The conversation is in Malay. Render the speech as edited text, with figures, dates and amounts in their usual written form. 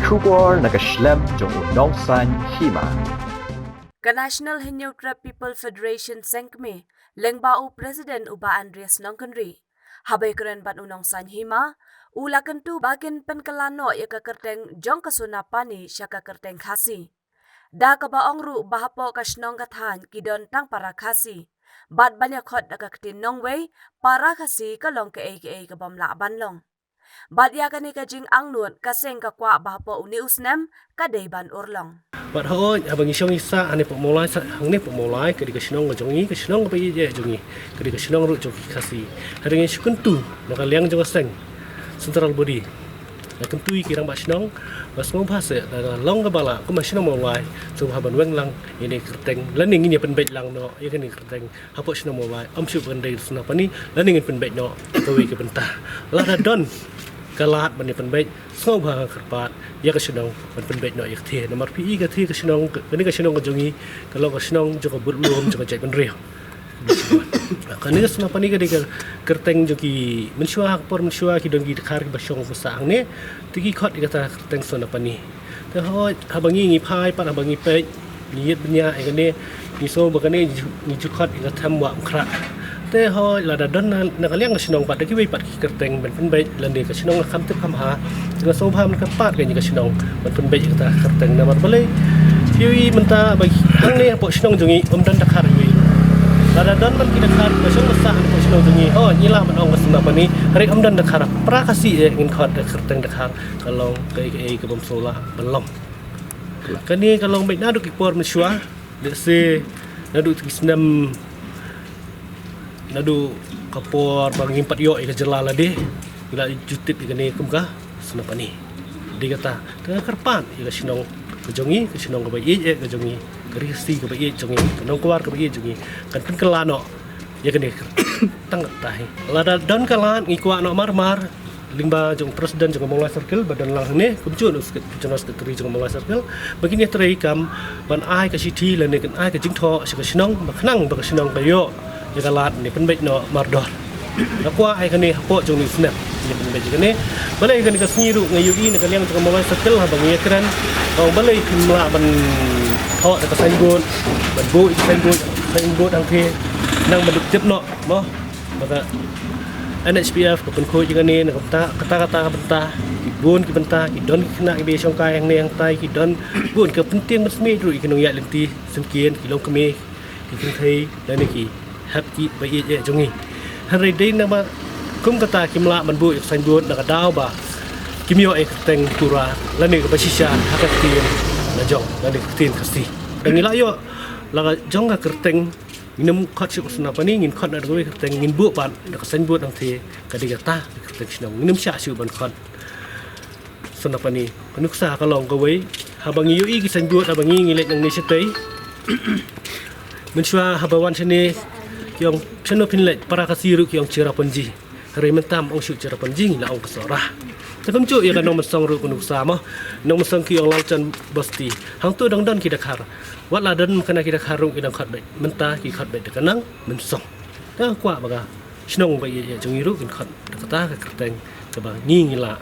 Trubor nakaslem jong unongsan hima. Ka National Hinyo Crab People Federation Sengkme, lengbao President Uba Andreas Nongkenri. Habay keren ban unong sanhima, ula kentu bagian penkelano ya kakerteng jong kasunapani siya kakerteng khasi. Da kabaong ru bahapo kasnong kathan kidon tang para khasi. Bat banyak hot nakaktin nongway para khasi kalong ke kabamla banlong. Bat ya kani kajing angnut kaseng kakwa bahapo uni usnem kadayban urlong. Bat hoi abang isong isa ane pemulai hang ne pemulai ke dikasnong jongi kasnong pe je jongi ke dikasnong ru joki kasi haring syukuntu nakaliang jong seng central body nakentui kirang basnong basnong phase long ka bala ko masnong mulai so haban weng lang ini kerteng laning ini penbet lang no ya kani kerteng hapo snong mulai am syu bende sna pani laning penbet no kawi ke bentah la don kalat bani penbet snow ba kerpat ya kasnong penbet no ik the nomor pi ka the kasnong bani kasnong jongi kalau kasnong joko burlum joko jai penrio kani sna pani ka dikar kerteng joki mensyua por mensyua ki dongi khar ki basong besang ne tigi khot ikata kerteng sna pani te ho habangi ngi phai pat habangi pe ni yet bnya e kane ni so ba kane ni ju khot ikata tham wa khra te ho la da don na kaliang kasnong pat ki wi pat ki kerteng ben penbet lande kasnong kham tip kham ha ga so pham ka pat ka ni kasnong ben penbet ikata kerteng na mar bale piwi menta ba hang ne po snong jongi dan dakhar wi Lada don man kita khar basong besar ko sino dungi oh nyila man ong basna pani hari amdan dakhar pra kasi ngin khot kerteng dakhar kalong ke bom sola belum kani kalong baik nadu ki por mensua de se nadu kisnam nadu kapor bang impat yo ke jelala de bila jutip kani kumka sna pani digata tengah kerpan ila sinong kejongi ke sinong ke bayi ke jongi kerisi ke bayi jongi nong keluar ke bayi jongi kan kelano ya kene tang tahi lada don kalan ngikwa no marmar lingba jong presiden jong mongla circle badan lang ne kumjun usket jonas ketri jong mongla circle begini trai kam ban ai ka siti le ne kan ai ka jingtho se ka sinong baknang ba ka sinong ka yo ya kalat ne penbet no mardor akwa ai kane hapo jong ni snap ni penbet kane balai kane ka sniru ngayu i ne ka liang jong mongla circle ha bangi kran kau balai kumla ban họ đã có xanh buồn bẩn bụi xanh buồn đang thuê năng mà được tiếp nọ đó mà ta NHPF của bên khối như này là kata benta buồn cái benta cái đón cái nặng cái bê trong cai hàng này hàng tay cái đón buồn cái phân tiếng mất mê rồi cái nông nghiệp lên ti sinh kiến cái lông kame cái kinh thấy đây này cái happy bây giờ trong này hàng này đây là mà cũng kata kim lạ bẩn bụi xanh buồn là cái đau bà kim yo ek teng tura là này cái basisha hakat tiền na jong na dikutin kasi dan ila yo la jong ka kerteng nginem khot si usna pani ngin khot na doi kerteng ngin bu ban da kasen bu dang the kadigata kerteng sinong nginem sha su ban khot sna pani kanuksa ka long ka wei habang yu i ki sen bu habang ngi lek nang ni setei menshwa habawan chene kyong cheno pin lek para kasiru kyong chira panji hari mentam ong shu chira panji la ong kasora Tapi cuk ya kan nomor song ru kunuk sama nomor song ki ong lautan basti hang tu dang dan ki dakhar wat la dan kana ki dakhar ru ki dang khat bet menta ki khat bet kanang men song ta kwa baga snong ba ye jung ru kin khat ka ta ka kerteng ka ba ngi la